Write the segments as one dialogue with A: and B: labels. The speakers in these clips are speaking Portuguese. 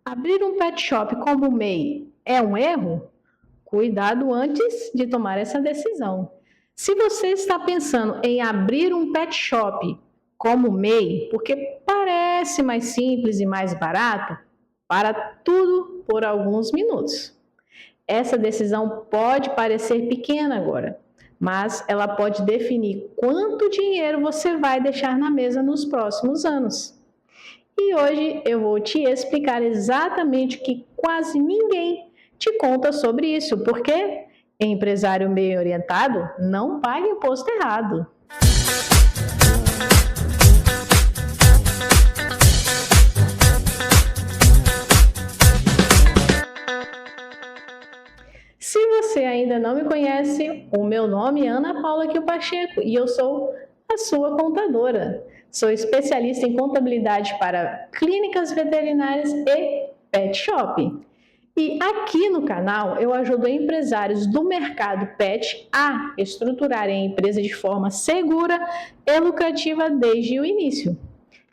A: Abrir um pet shop como MEI é um erro? Cuidado antes de tomar essa decisão. Se você está pensando em abrir um pet shop como MEI, porque parece mais simples e mais barato, para tudo por alguns minutos. Essa decisão pode parecer pequena agora, mas ela pode definir quanto dinheiro você vai deixar na mesa nos próximos anos. E hoje eu vou te explicar exatamente o que quase ninguém te conta sobre isso, porque empresário bem orientado não paga imposto errado. Se você ainda não me conhece, o meu nome é Ana Paula Quio Pacheco e eu sou a sua contadora. Sou especialista em contabilidade para clínicas veterinárias e pet shop. E aqui no canal eu ajudo empresários do mercado pet a estruturarem a empresa de forma segura e lucrativa desde o início.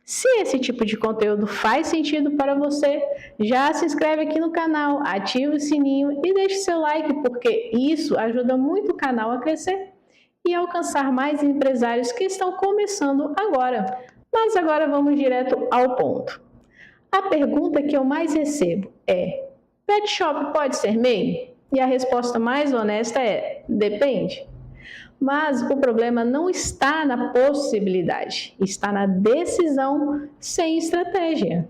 A: Se esse tipo de conteúdo faz sentido para você, já se inscreve aqui no canal, ativa o sininho e deixe seu like, porque isso ajuda muito o canal a crescer e alcançar mais empresários que estão começando agora. Mas agora vamos direto ao ponto. A pergunta que eu mais recebo é: pet shop pode ser MEI? E a resposta mais honesta é: depende. Mas o problema não está na possibilidade, está na decisão sem estratégia.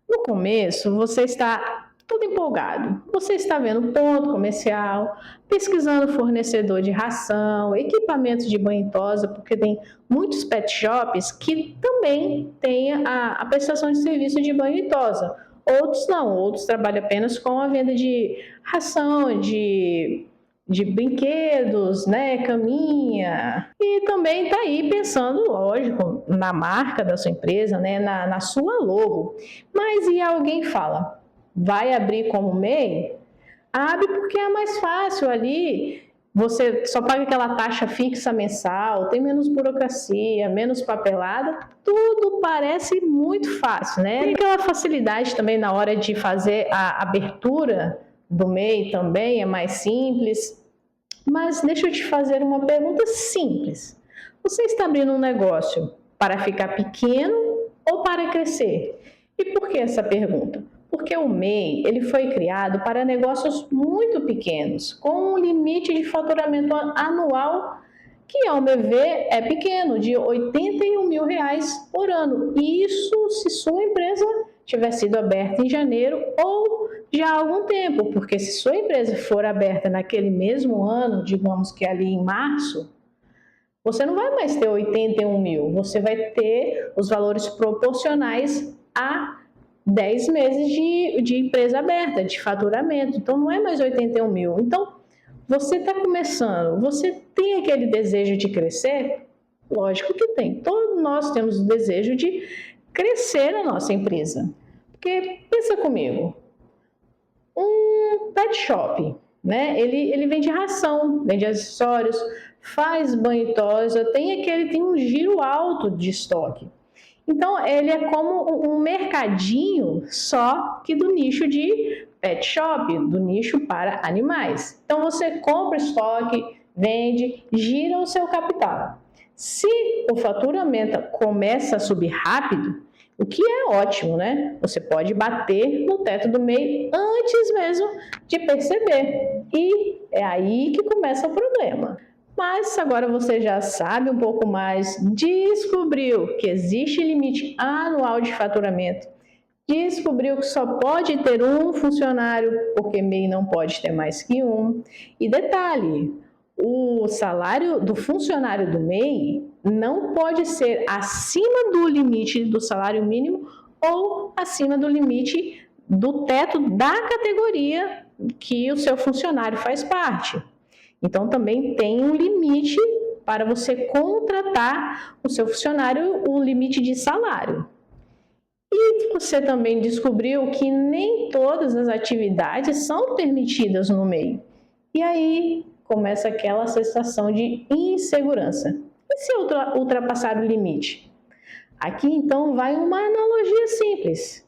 A: No começo, você está todo empolgado. Você está vendo ponto comercial, pesquisando fornecedor de ração, equipamentos de banho e tosa, porque tem muitos pet shops que também têm a prestação de serviço de banho e tosa. Outros não, outros trabalham apenas com a venda de ração, de brinquedos, né, caminha, e também está aí pensando, lógico, na marca da sua empresa, né, na sua logo. Mas e alguém fala, vai abrir como MEI? Abre porque é mais fácil ali, você só paga aquela taxa fixa mensal, tem menos burocracia, menos papelada, tudo parece muito fácil, né? Tem aquela facilidade também na hora de fazer a abertura do MEI também, é mais simples. Mas deixa eu te fazer uma pergunta simples. Você está abrindo um negócio para ficar pequeno ou para crescer? E por que essa pergunta? Porque o MEI ele foi criado para negócios muito pequenos, com um limite de faturamento anual que, ao meu ver, é pequeno, de R$81 mil por ano. Isso se sua empresa tiver sido aberta em janeiro ou já há algum tempo, porque se sua empresa for aberta naquele mesmo ano, digamos que ali em março, você não vai mais ter 81 mil, você vai ter os valores proporcionais a 10 meses de empresa aberta, de faturamento. Então, não é mais 81 mil. Então, você está começando, você tem aquele desejo de crescer? Lógico que tem. Todos nós temos o desejo de crescer a nossa empresa. Porque, pensa comigo, um pet shop, né? Ele vende ração, vende acessórios, faz banho e tosa, tem um giro alto de estoque. Então, ele é como um mercadinho, só que do nicho de pet shop, do nicho para animais. Então, você compra estoque, vende, gira o seu capital. Se o faturamento começa a subir rápido, o que é ótimo, né? Você pode bater no teto do MEI antes mesmo de perceber. E é aí que começa o problema. Mas agora você já sabe um pouco mais, descobriu que existe limite anual de faturamento, descobriu que só pode ter um funcionário, porque MEI não pode ter mais que um. E detalhe, o salário do funcionário do MEI não pode ser acima do limite do salário mínimo ou acima do limite do teto da categoria que o seu funcionário faz parte. Então, também tem um limite para você contratar o seu funcionário, o limite de salário. E você também descobriu que nem todas as atividades são permitidas no MEI. E aí começa aquela sensação de insegurança. E se ultrapassar o limite? Aqui, então, vai uma analogia simples.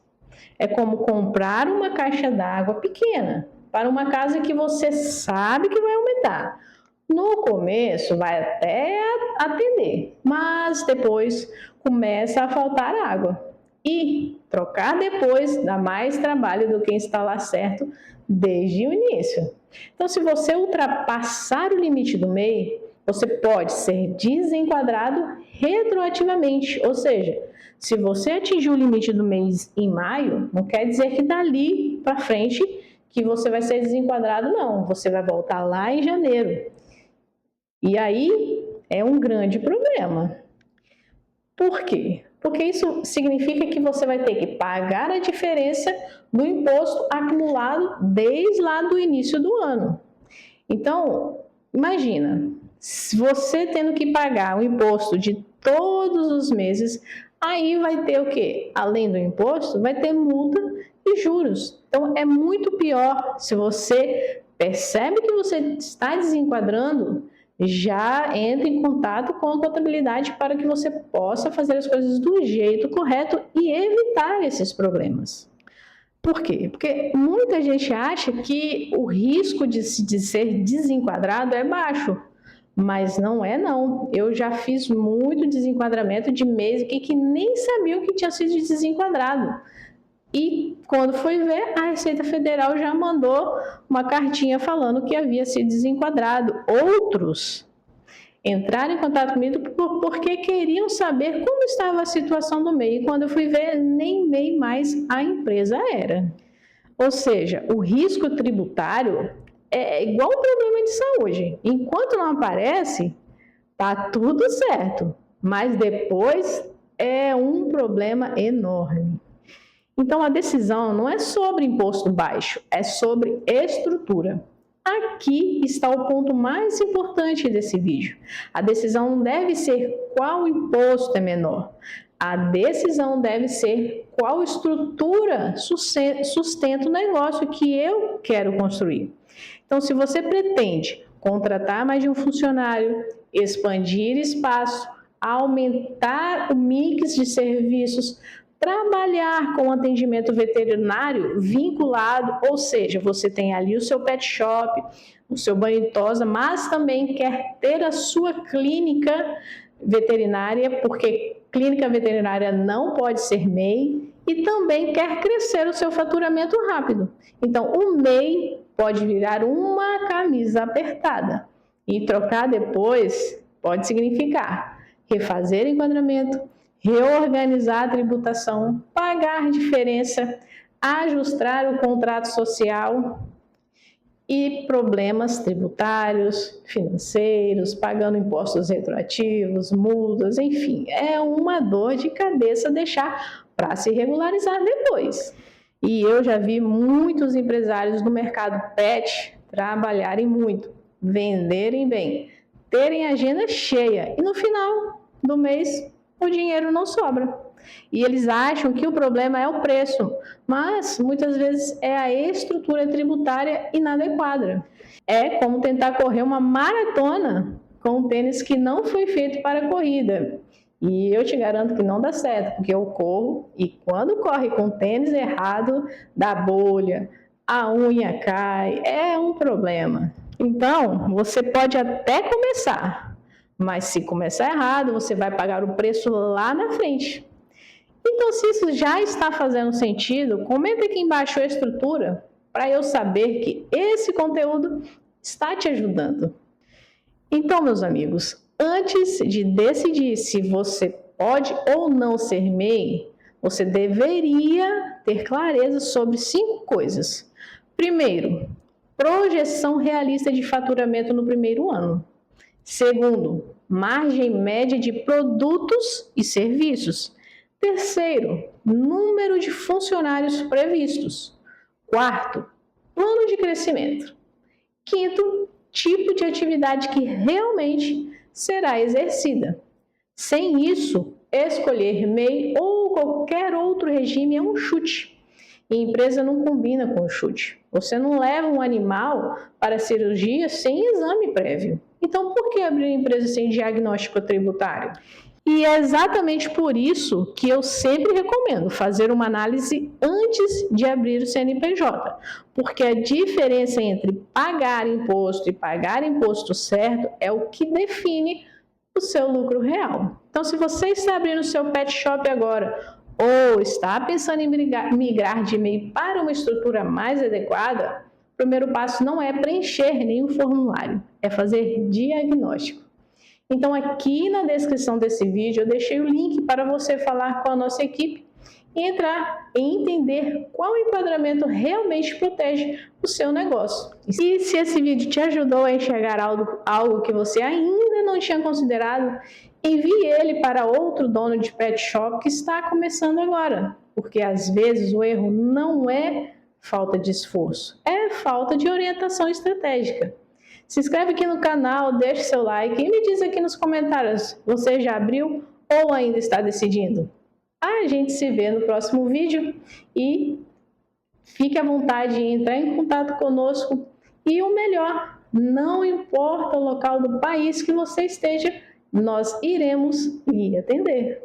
A: É como comprar uma caixa d'água pequena para uma casa que você sabe que vai aumentar. No começo vai até atender, mas depois começa a faltar água. E trocar depois dá mais trabalho do que instalar certo desde o início. Então, se você ultrapassar o limite do MEI, você pode ser desenquadrado retroativamente, ou seja, se você atingiu o limite do mês em maio, não quer dizer que dali para frente que você vai ser desenquadrado, não. Você vai voltar lá em janeiro. E aí é um grande problema. Por quê? Porque isso significa que você vai ter que pagar a diferença do imposto acumulado desde lá do início do ano. Então, imagina, você tendo que pagar o imposto de todos os meses, aí vai ter o quê? Além do imposto, vai ter multa e juros. Então, é muito pior se você percebe que você está desenquadrando, já entra em contato com a contabilidade para que você possa fazer as coisas do jeito correto e evitar esses problemas. Por quê? Porque muita gente acha que o risco de ser desenquadrado é baixo, mas não é não. Eu já fiz muito desenquadramento de mês que nem sabia o que tinha sido desenquadrado. E quando foi ver, a Receita Federal já mandou uma cartinha falando que havia sido desenquadrado. Outros entraram em contato comigo porque queriam saber como estava a situação do MEI. E quando eu fui ver, nem MEI mais a empresa era. Ou seja, o risco tributário é igual um problema de saúde. Enquanto não aparece, tá tudo certo. Mas depois é um problema enorme. Então, a decisão não é sobre imposto baixo, é sobre estrutura. Aqui está o ponto mais importante desse vídeo. A decisão não deve ser qual imposto é menor. A decisão deve ser qual estrutura sustenta o negócio que eu quero construir. Então, se você pretende contratar mais de um funcionário, expandir espaço, aumentar o mix de serviços, trabalhar com atendimento veterinário vinculado, ou seja, você tem ali o seu pet shop, o seu banho e tosa, mas também quer ter a sua clínica veterinária, porque clínica veterinária não pode ser MEI, e também quer crescer o seu faturamento rápido. Então, o MEI pode virar uma camisa apertada, e trocar depois pode significar refazer enquadramento, reorganizar a tributação, pagar diferença, ajustar o contrato social e problemas tributários, financeiros, pagando impostos retroativos, multas, enfim, é uma dor de cabeça deixar para se regularizar depois. E eu já vi muitos empresários do mercado pet trabalharem muito, venderem bem, terem agenda cheia e no final do mês o dinheiro não sobra. E eles acham que o problema é o preço, mas muitas vezes é a estrutura tributária inadequada. É como tentar correr uma maratona com um tênis que não foi feito para corrida. E eu te garanto que não dá certo, porque eu corro e quando corre com tênis errado, dá bolha, a unha cai, é um problema. Então, você pode até começar, mas se começar errado, você vai pagar o preço lá na frente. Então, se isso já está fazendo sentido, comenta aqui embaixo a estrutura para eu saber que esse conteúdo está te ajudando. Então, meus amigos, antes de decidir se você pode ou não ser MEI, você deveria ter clareza sobre 5 coisas. Primeiro, projeção realista de faturamento no primeiro ano. Segundo, margem média de produtos e serviços. Terceiro, número de funcionários previstos. Quarto, plano de crescimento. Quinto, tipo de atividade que realmente será exercida. Sem isso, escolher MEI ou qualquer outro regime é um chute. E a empresa não combina com o chute. Você não leva um animal para cirurgia sem exame prévio. Então, por que abrir empresa sem diagnóstico tributário? E é exatamente por isso que eu sempre recomendo fazer uma análise antes de abrir o CNPJ, porque a diferença entre pagar imposto e pagar imposto certo é o que define o seu lucro real. Então, se você está abrindo o seu pet shop agora ou está pensando em migrar de MEI para uma estrutura mais adequada, o primeiro passo não é preencher nenhum formulário, é fazer diagnóstico. Então, aqui na descrição desse vídeo, eu deixei o link para você falar com a nossa equipe e entrar e entender qual enquadramento realmente protege o seu negócio. E se esse vídeo te ajudou a enxergar algo que você ainda não tinha considerado, envie ele para outro dono de pet shop que está começando agora, porque às vezes o erro não é falta de esforço, é falta de orientação estratégica. Se inscreve aqui no canal, deixe seu like e me diz aqui nos comentários, você já abriu ou ainda está decidindo? A gente se vê no próximo vídeo e fique à vontade em entrar em contato conosco e o melhor, não importa o local do país que você esteja, nós iremos lhe atender.